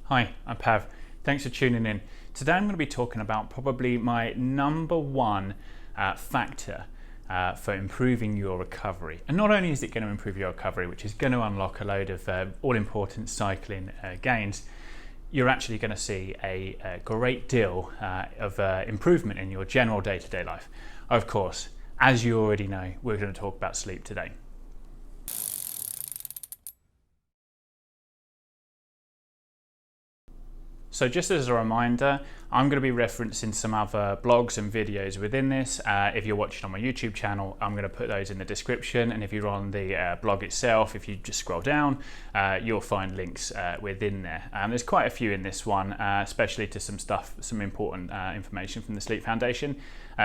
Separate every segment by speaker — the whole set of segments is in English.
Speaker 1: Hi, I'm Pav. Thanks for tuning in. Today I'm going to be talking about probably my number one factor for improving your recovery. And not only is it going to improve your recovery, which is going to unlock a load of all-important cycling gains, you're actually going to see a great deal of improvement in your general day-to-day life. Of course, as you already know, we're going to talk about sleep today. So just as a reminder, I'm going to be referencing some other blogs and videos within this. If you're watching on my YouTube channel, I'm going to put those in the description. And if you're on the blog itself, if you just scroll down, you'll find links within there. There's quite a few in this one, especially to some important information from the Sleep Foundation.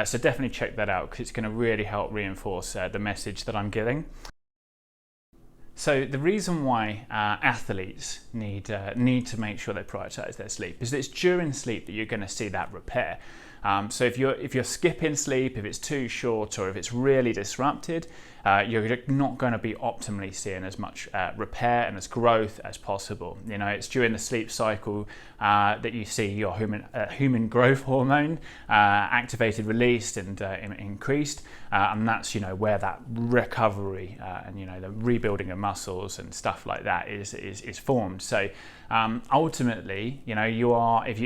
Speaker 1: So definitely check that out because it's going to really help reinforce the message that I'm giving. So the reason why athletes need to make sure they prioritize their sleep is that it's during sleep that you're going to see that repair. So if you're skipping sleep, if it's too short or if it's really disrupted, you're not going to be optimally seeing as much repair and as growth as possible. You know, it's during the sleep cycle that you see your human growth hormone activated, released, and increased, and that's where that recovery and the rebuilding of muscles and stuff like that is formed. So ultimately, you are if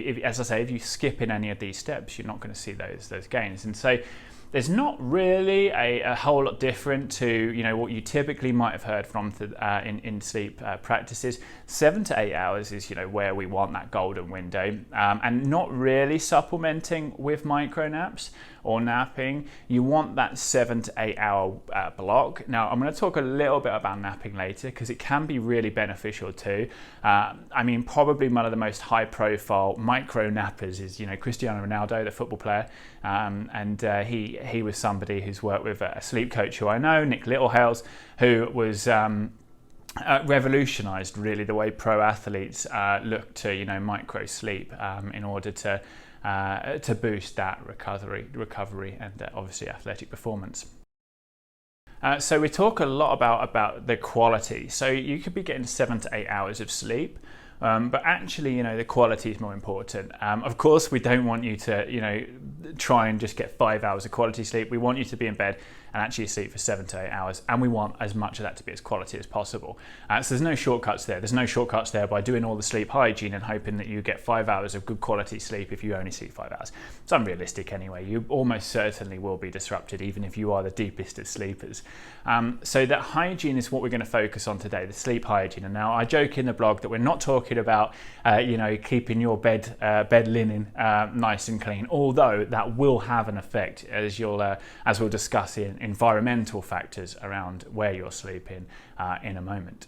Speaker 1: you skip in any of these steps, you're not going to see those gains. And so there's not really a whole lot different to what you typically might have heard from in sleep practices. 7 to 8 hours is where we want that golden window, and not really supplementing with micro naps or napping. You want that 7 to 8 hour block. Now I'm going to talk a little bit about napping later because it can be really beneficial too. Probably one of the most high profile micro nappers is Cristiano Ronaldo, the football player, and he was somebody who's worked with a sleep coach who I know, Nick Littlehales, who was revolutionized really the way pro athletes look to micro sleep in order to boost that recovery and obviously athletic performance. So we talk a lot about the quality. So you could be getting 7 to 8 hours of sleep, but actually, the quality is more important. Of course, we don't want you to, try and just get 5 hours of quality sleep. We want you to be in bed and actually sleep for 7 to 8 hours, and we want as much of that to be as quality as possible. So there's no shortcuts there. There's no shortcuts there by doing all the sleep hygiene and hoping that you get 5 hours of good quality sleep if you only sleep 5 hours. It's unrealistic anyway. You almost certainly will be disrupted, even if you are the deepest of sleepers. So that hygiene is what we're going to focus on today, the sleep hygiene. And now I joke in the blog that we're not talking about, keeping your bed linen nice and clean, although that will have an effect, as we'll discuss in environmental factors around where you're sleeping in a moment.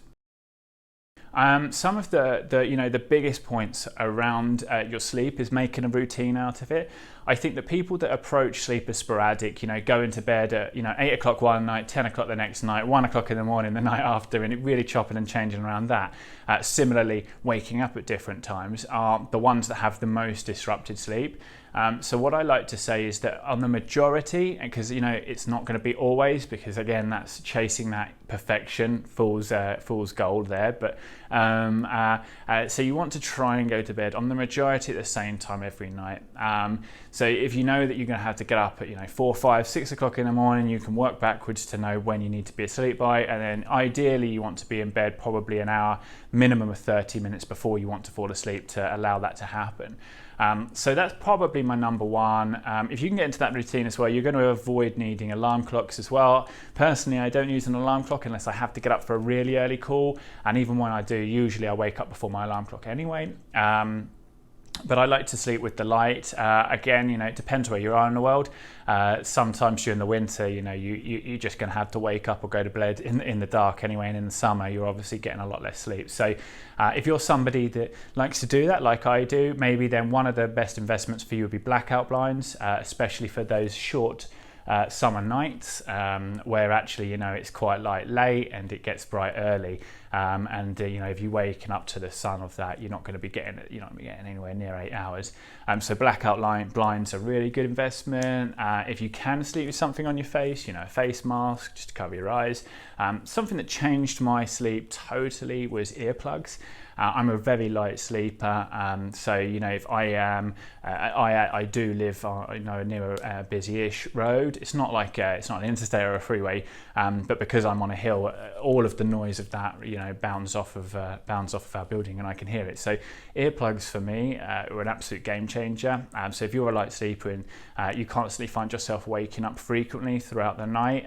Speaker 1: Some of the biggest points around your sleep is making a routine out of it. I think that people that approach sleep as sporadic, go into bed at 8 o'clock one night, 10 o'clock the next night, 1 o'clock in the morning the night after, and it really chopping and changing around that. Similarly, waking up at different times are the ones that have the most disrupted sleep. So what I like to say is that on the majority, because it's not going to be always, because again that's chasing that perfection, fool's gold there. But so you want to try and go to bed on the majority at the same time every night. So if you know that you're going to have to get up at 4, 5, 6 o'clock in the morning, you can work backwards to know when you need to be asleep by, and then ideally you want to be in bed probably an hour, minimum of 30 minutes before you want to fall asleep to allow that to happen. So that's probably my number one. If you can get into that routine as well, you're going to avoid needing alarm clocks as well. Personally, I don't use an alarm clock unless I have to get up for a really early call. And even when I do, usually I wake up before my alarm clock anyway. But I like to sleep with the light. Again, it depends where you are in the world. Sometimes during the winter, you're just going to have to wake up or go to bed in the dark anyway. And in the summer, you're obviously getting a lot less sleep. So if you're somebody that likes to do that, like I do, maybe then one of the best investments for you would be blackout blinds, especially for those short summer nights where actually it's quite light late and it gets bright early. and if you're waking up to the sun of that, you're not going to be getting anywhere near 8 hours. So blackout blinds are really good investment. If you can sleep with something on your face, a face mask just to cover your eyes. Something that changed my sleep totally was earplugs. I'm a very light sleeper, so if I am, I do live near a busy-ish road. It's not like it's not an interstate or a freeway, but because I'm on a hill, all of the noise of that bounds off of our building, and I can hear it. So earplugs for me are an absolute game changer. So if you're a light sleeper and you constantly find yourself waking up frequently throughout the night,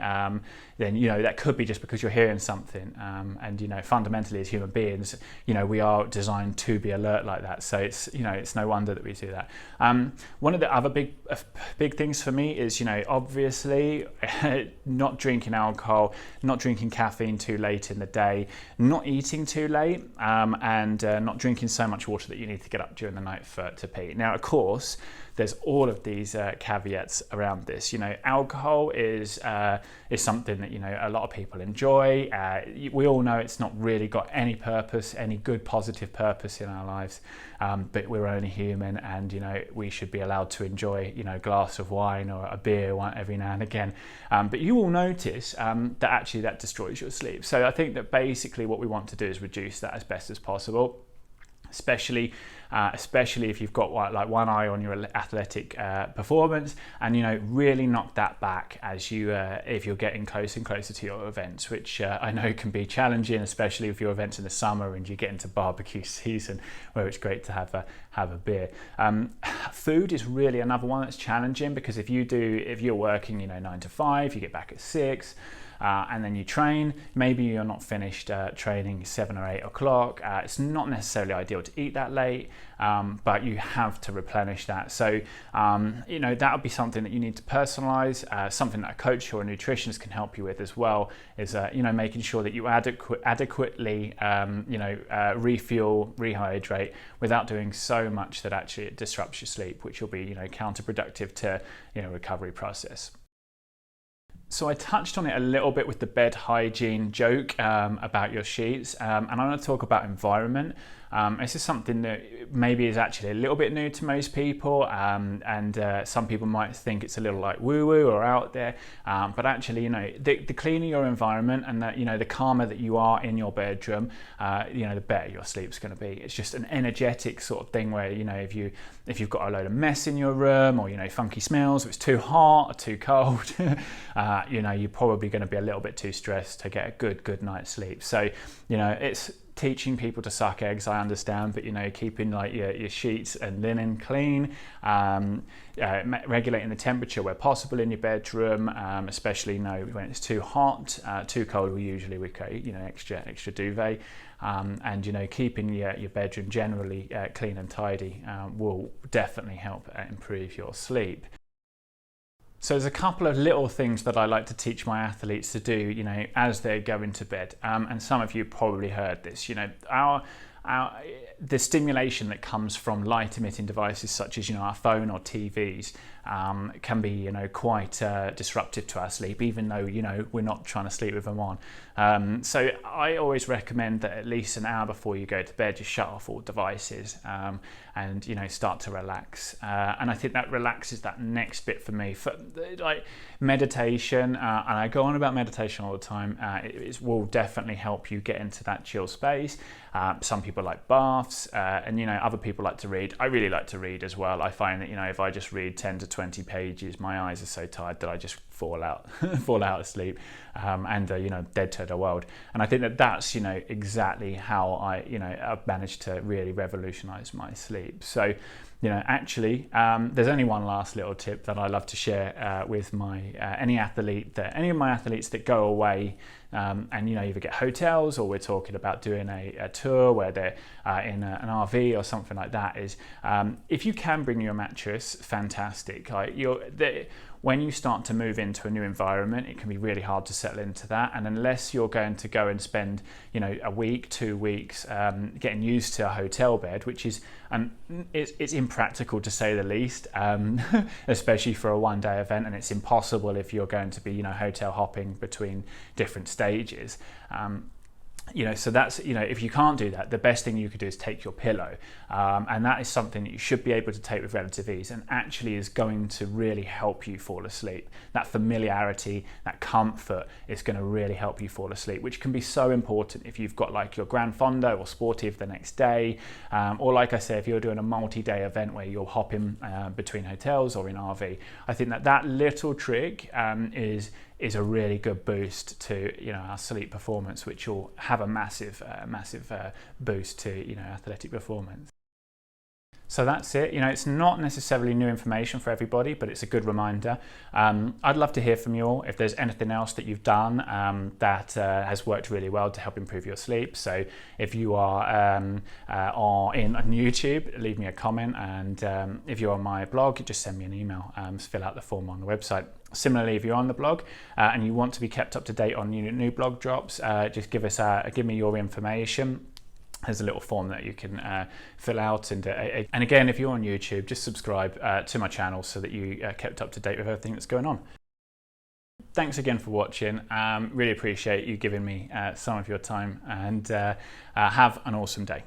Speaker 1: then that could be just because you're hearing something. And fundamentally as human beings, we are designed to be alert like that. So it's no wonder that we do that. One of the other big things for me is obviously not drinking alcohol, not drinking caffeine too late in the day, not eating too late, and not drinking so much water that you need to get up during the night to pee. Now, of course, there's all of these caveats around this. Alcohol is something that a lot of people enjoy. We all know it's not really got any purpose, any good positive purpose in our lives. But we're only human, and we should be allowed to enjoy a glass of wine or a beer every now and again. But you will notice that actually that destroys your sleep. So I think that basically what we want to do is reduce that as best as possible. Especially if you've got one eye on your athletic performance, and really knock that back as if you're getting closer and closer to your events, which I know can be challenging, especially if your events in the summer and you get into barbecue season, where it's great to have a beer. Food is really another one that's challenging, because if you're working 9 to 5, you get back at 6. And then you train, maybe you're not finished training 7 or 8 o'clock. It's not necessarily ideal to eat that late, but you have to replenish that. So, that'll be something that you need to personalize, something that a coach or a nutritionist can help you with as well, is, making sure that you adequately, refuel, rehydrate without doing so much that actually it disrupts your sleep, which will be, counterproductive to, recovery process. So I touched on it a little bit with the bed hygiene joke about your sheets, and I want to talk about environment. This is something that maybe is actually a little bit new to most people, and some people might think it's a little like woo-woo or out there, but actually, the cleaner your environment and the calmer that you are in your bedroom, the better your sleep's going to be. It's just an energetic sort of thing where, if you've got a load of mess in your room, or funky smells, if it's too hot or too cold, you're probably going to be a little bit too stressed to get a good night's sleep. So it's teaching people to suck eggs, I understand, but keeping your sheets and linen clean, regulating the temperature where possible in your bedroom, especially when it's too hot, too cold, we create extra duvet, and keeping your bedroom generally clean and tidy will definitely help improve your sleep. So there's a couple of little things that I like to teach my athletes to do, as they're going to bed. And some of you probably heard this. The stimulation that comes from light emitting devices such as our phone or TVs can be quite disruptive to our sleep, even though we're not trying to sleep with them on. So I always recommend that at least an hour before you go to bed, you shut off all devices and start to relax. And I think that relaxes that next bit for me. For like meditation, and I go on about meditation all the time. It will definitely help you get into that chill space. Some people like baths, and other people like to read. I really like to read as well. I find that if I just read 10 to 20 pages, my eyes are so tired that I just fall out of sleep, and dead to the world. And I think that that's exactly how I've managed to really revolutionize my sleep. So actually, there's only one last little tip that I love to share with any of my athletes that go away and either get hotels, or we're talking about doing a tour where they're in an RV or something like that, is if you can bring your mattress, fantastic. When you start to move into a new environment, it can be really hard to settle into that. And unless you're going to go and spend, a week, 2 weeks getting used to a hotel bed, which is, it's impractical to say the least, especially for a one-day event, and it's impossible if you're going to be, hotel hopping between different stages. So that's, if you can't do that, the best thing you could do is take your pillow. And that is something that you should be able to take with relative ease, and actually is going to really help you fall asleep. That familiarity, that comfort is going to really help you fall asleep, which can be so important if you've got like your Gran Fondo or Sportive the next day. Or like I say, if you're doing a multi-day event where you're hopping between hotels or in RV, I think that little trick is a really good boost to our sleep performance, which will have a massive boost to athletic performance. So that's it. It's not necessarily new information for everybody, but it's a good reminder. I'd love to hear from you all if there's anything else that you've done that has worked really well to help improve your sleep. So if you are on YouTube, leave me a comment, and if you're on my blog, just send me an email. Fill out the form on the website. Similarly, if you're on the blog and you want to be kept up to date on new blog drops, just give me your information. There's a little form that you can fill out, and again, if you're on YouTube, just subscribe to my channel so that you kept up to date with everything that's going on. Thanks again for watching. Really appreciate you giving me some of your time, and have an awesome day.